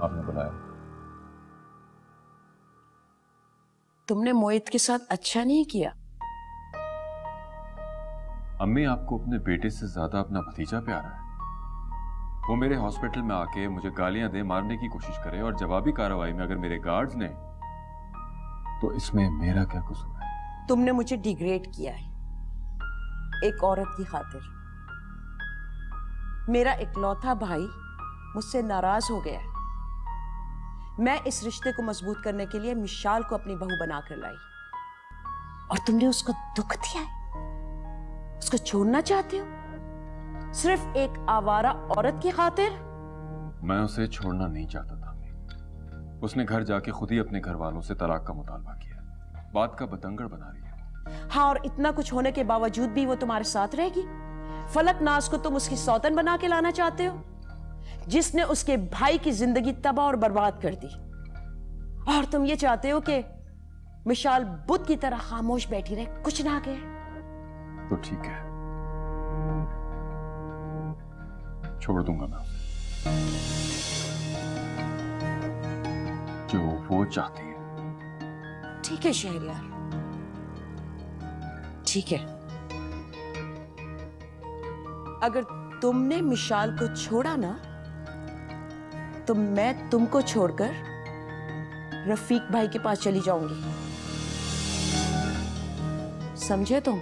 आपने बुलाया? तुमने मोहित के साथ अच्छा नहीं किया। अम्मी, आपको अपने बेटे से ज्यादा अपना भतीजा प्यारा है। वो मेरे हॉस्पिटल में आके मुझे गालियां दे, मारने की कोशिश करे, और जवाबी कार्रवाई में अगर मेरे गार्ड्स ने, तो इसमें मेरा क्या कसूर है? तुमने मुझे डिग्रेड किया है एक औरत की खातिर। मेरा इकलौता भाई मुझसे नाराज हो गया है। मैं इस रिश्ते को मजबूत करने के लिए मिशाल को अपनी बहू बनाकर लाई, और तुमने उसको दुख दिया है। उसको छोड़ना चाहते हो सिर्फ एक आवारा औरत की खातिर? मैं उसे छोड़ना नहीं चाहता था। उसने घर जाके खुद ही अपने घर वालों से तलाक का मुतालबा किया। बात का बतंगड़ बना रही है। हाँ, और इतना कुछ होने के बावजूद भी वो तुम्हारे साथ रहेगी। फलक नाज को तुम उसकी सौतन बना के लाना चाहते हो, जिसने उसके भाई की जिंदगी तबाह और बर्बाद कर दी। और तुम ये चाहते हो कि मिशाल बुद्ध की तरह खामोश बैठी रहे, कुछ ना कहे। तो ठीक है, छोड़ दूंगा मैं उसे, जो वो चाहती है। ठीक है शहरयार, ठीक है। अगर तुमने मिशाल को छोड़ा ना, तो मैं तुमको छोड़कर रफीक भाई के पास चली जाऊंगी। समझे तुम?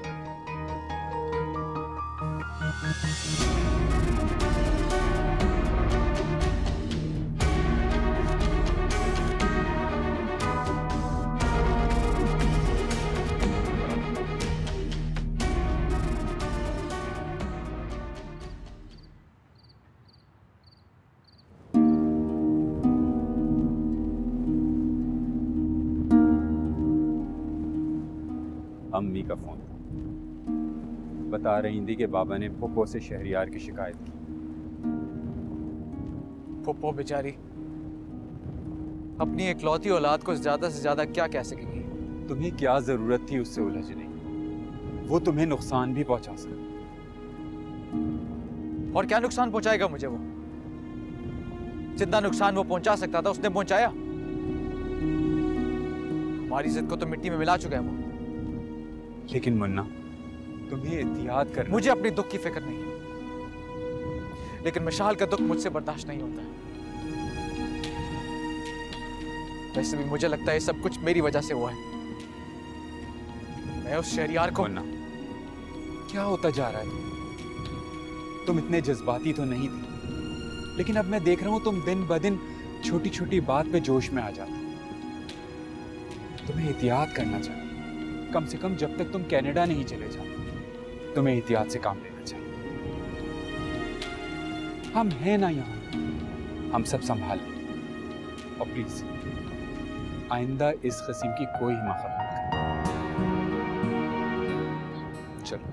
अम्मी का फोन था। बता रही थी कि बाबा ने फुप्पो से शहरियार की शिकायत की। फुप्पो बेचारी अपनी इकलौती औलाद को ज्यादा से ज्यादा क्या कह सकेंगी? तुम्हें क्या जरूरत थी उससे उलझने की? वो तुम्हें नुकसान भी पहुंचा सकता। और क्या नुकसान पहुंचाएगा मुझे वो? जितना नुकसान वो पहुंचा सकता था उसने पहुंचाया। हमारी जिद को तो मिट्टी में मिला चुका है वो। लेकिन मुन्ना, तुम्हें एहतियात करना। मुझे अपने दुख की फिक्र नहीं है, लेकिन मिशाल का दुख मुझसे बर्दाश्त नहीं होता। वैसे भी मुझे लगता है ये सब कुछ मेरी वजह से हुआ है। मैं उस शहरियार को। मुन्ना, क्या होता जा रहा है? तुम इतने जज्बाती तो नहीं थी, लेकिन अब मैं देख रहा हूं तुम दिन ब दिन छोटी छोटी बात पे जोश में आ जाते। तुम्हें एहतियात करना चाहिए। कम से कम जब तक तुम कनाडा नहीं चले जाओ, तुम्हें एहतियात से काम लेना चाहिए। हम हैं ना यहाँ, हम सब संभाल लेंगे। और प्लीज आइंदा इस किस्म की कोई हिमाकत मत करो। चलो,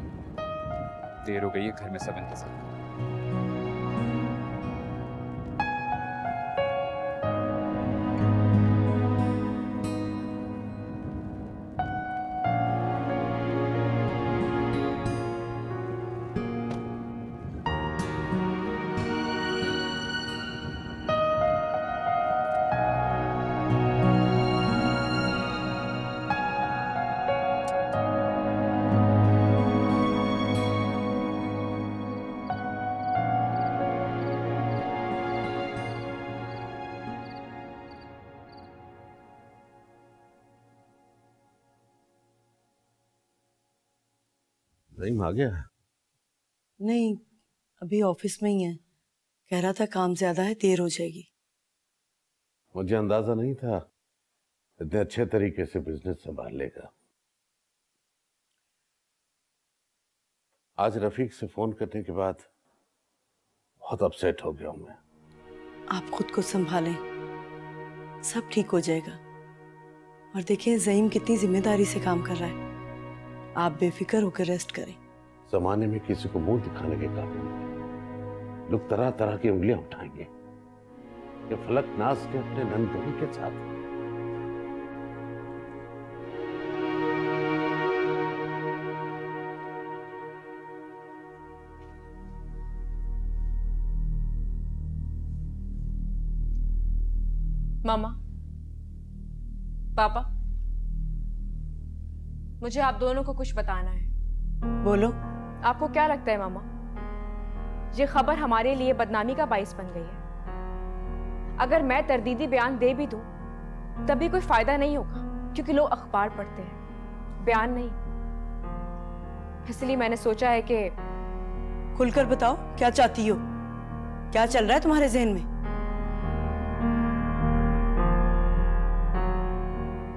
देर हो गई है, घर में सब इंतजार करो। रहीम आ गया? नहीं, अभी ऑफिस में ही है। कह रहा था काम ज्यादा है, देर हो जाएगी। मुझे अंदाजा नहीं था इतने अच्छे तरीके से बिजनेस संभाल लेगा। आज रफीक से फोन करने के बाद बहुत अपसेट हो गया हूं मैं। आप खुद को संभालें, सब ठीक हो जाएगा। और देखिए ज़हीम कितनी जिम्मेदारी से काम कर रहा है। आप बेफिक्र होकर रेस्ट करें। जमाने में किसी को मुंह दिखाने के काबिल नहीं। लोग तरह तरह की उंगलियां उठाएंगे कि फलक नाज के अपने नंदोई के साथ। मामा, पापा, मुझे आप दोनों को कुछ बताना है। बोलो। आपको क्या लगता है मामा, ये खबर हमारे लिए बदनामी का बाइस बन गई है? अगर मैं तरदीदी बयान दे भी दूं, तभी कोई फायदा नहीं होगा, क्योंकि लोग अखबार पढ़ते हैं, बयान नहीं। इसलिए मैंने सोचा है कि खुलकर बताओ, क्या चाहती हो? क्या चल रहा है तुम्हारे जहन में?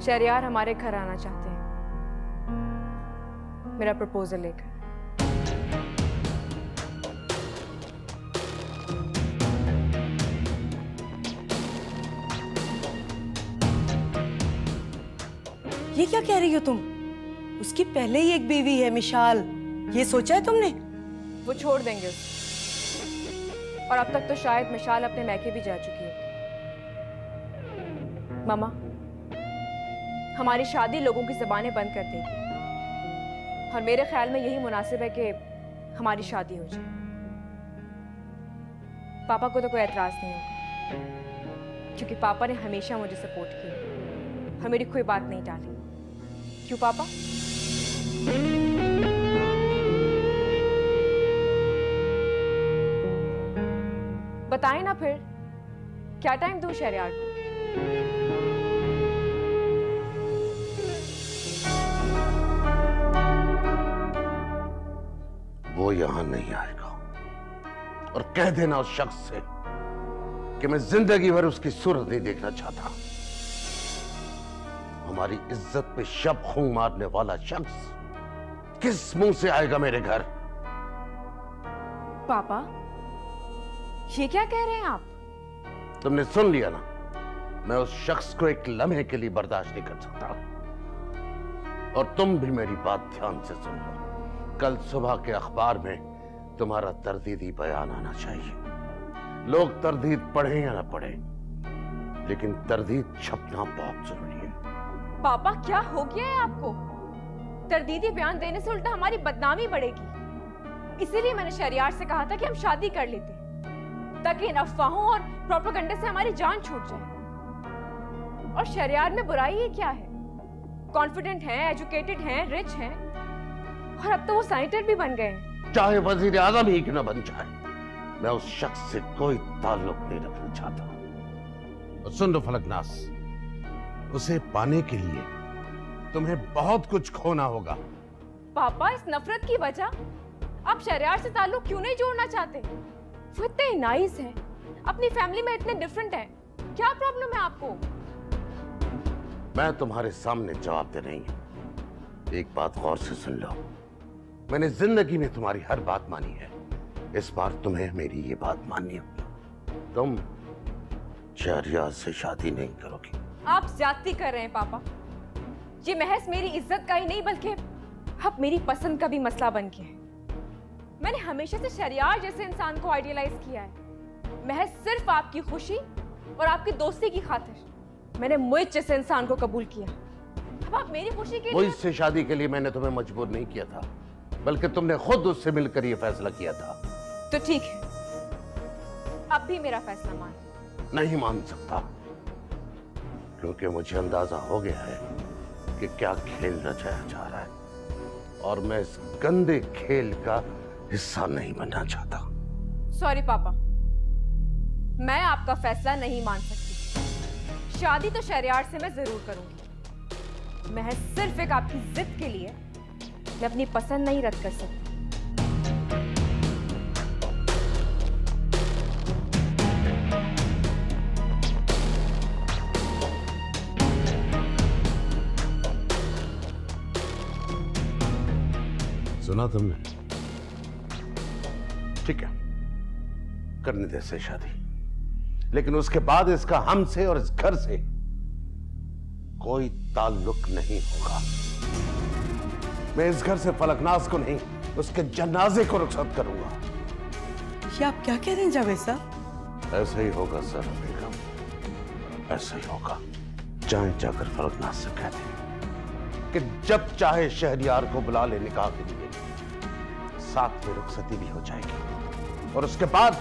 शहरयार हमारे घर आना चाहते हैं, मेरा प्रपोजल लेकर। ये क्या कह रही हो तुम? उसकी पहले ही एक बीवी है मिशाल, ये सोचा है तुमने? वो छोड़ देंगे उसे, और अब तक तो शायद मिशाल अपने मैके भी जा चुकी होगी। मामा, हमारी शादी लोगों की ज़बानें बंद कर देगी, और मेरे ख्याल में यही मुनासिब है कि हमारी शादी हो जाए। पापा को तो कोई एतराज़ नहीं होगा, क्योंकि पापा ने हमेशा मुझे सपोर्ट किया और मेरी कोई बात नहीं टाली। क्यों पापा? बताएं ना फिर, क्या टाइम दूं शहरयार को? वो यहां नहीं आएगा, और कह देना उस शख्स से कि मैं जिंदगी भर उसकी सूरत नहीं देखना चाहता। हमारी इज्जत पे शब खून मारने वाला शख्स किस मुंह से आएगा मेरे घर? पापा, ये क्या कह रहे हैं आप? तुमने सुन लिया ना, मैं उस शख्स को एक लम्हे के लिए बर्दाश्त नहीं कर सकता। और तुम भी मेरी बात ध्यान से सुन लो, कल सुबह के अखबार में तुम्हारा तरदीदी बयान आना चाहिए। लोग तरदीद पढ़े या ना पढ़े, लेकिन तरदीद छपना बहुत जरूरी है। पापा, क्या हो गया है आपको? तरदीदी बयान देने से उल्टा हमारी बदनामी बढ़ेगी। इसीलिए मैंने शहरयार से कहा था कि हम शादी कर लेते, ताकि इन अफवाहों और प्रोपेगेंडे से हमारी जान छूट जाए। और शहरयार में बुराई ही क्या है? कॉन्फिडेंट हैं, एजुकेटेड हैं, रिच हैं, और अब तो वो सेनेटर भी बन गए हैं। चाहे वजीर आजम ही क्यों न बन जाए, मैं उस शख्स से कोई ताल्लुक नहीं रखना चाहता। और सुन लो फलकनास, उसे पाने के लिए तुम्हें बहुत कुछ खोना होगा। पापा, इस नफरत की वजह आप शहरयार से ताल्लुक क्यों नहीं जोड़ना चाहते? वो इतने नाइस हैं, अपनी फैमिली में इतने डिफरेंट हैं, क्या प्रॉब्लम है आपको? मैं तुम्हारे सामने जवाब दे रही हूं, एक बात गौर से सुन लो। मैंने जिंदगी में तुम्हारी हर बात मानी है, इस बार तुम्हें मेरी ये बात माननी होगी। तुम शहरयार से शादी नहीं करोगी। आप ज्यादती कर रहे हैं पापा। ये महज मेरी इज्जत का ही नहीं, बल्कि अब मेरी पसंद का भी मसला बन गया है। मैंने हमेशा से शहरयार जैसे इंसान को आइडियलाइज किया है, महज सिर्फ आपकी खुशी और आपकी दोस्ती की खातिर मैंने मुझ जैसे इंसान को कबूल किया। अब आप मेरी खुशी के लिए मुझसे शादी के लिए मैंने तुम्हें मजबूर नहीं किया था, बल्कि तुमने खुद उससे मिलकर यह फैसला किया था। तो ठीक है, अब भी मेरा फैसला मान। नहीं मान सकता, क्योंकि मुझे अंदाजा हो गया है कि क्या खेल रचाया जा रहा है, और मैं इस गंदे खेल का हिस्सा नहीं बनना चाहता। सॉरी पापा, मैं आपका फैसला नहीं मान सकती। शादी तो शहरयार से मैं जरूर करूंगी, महज सिर्फ एक आपकी जिद के लिए मैं अपनी पसंद नहीं रद्द कर सकती। सुना तुमने? ठीक है, करने दे से शादी, लेकिन उसके बाद इसका हमसे और इस घर से कोई ताल्लुक नहीं होगा। मैं इस घर से फलकनाज को नहीं, उसके जनाजे को रुखसत करूंगा। ये आप क्या कह रहे हैं जावेद साहब? ऐसा ही होगा सर बेगम, ऐसा ही होगा। चाहे जाकर फलकनाज से कह दें कि जब चाहे शहरयार को बुला ले निकाह के लिए, साथ में रुखसती भी हो जाएगी, और उसके बाद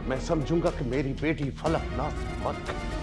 मैं समझूंगा कि मेरी बेटी फलकनाज मर गई।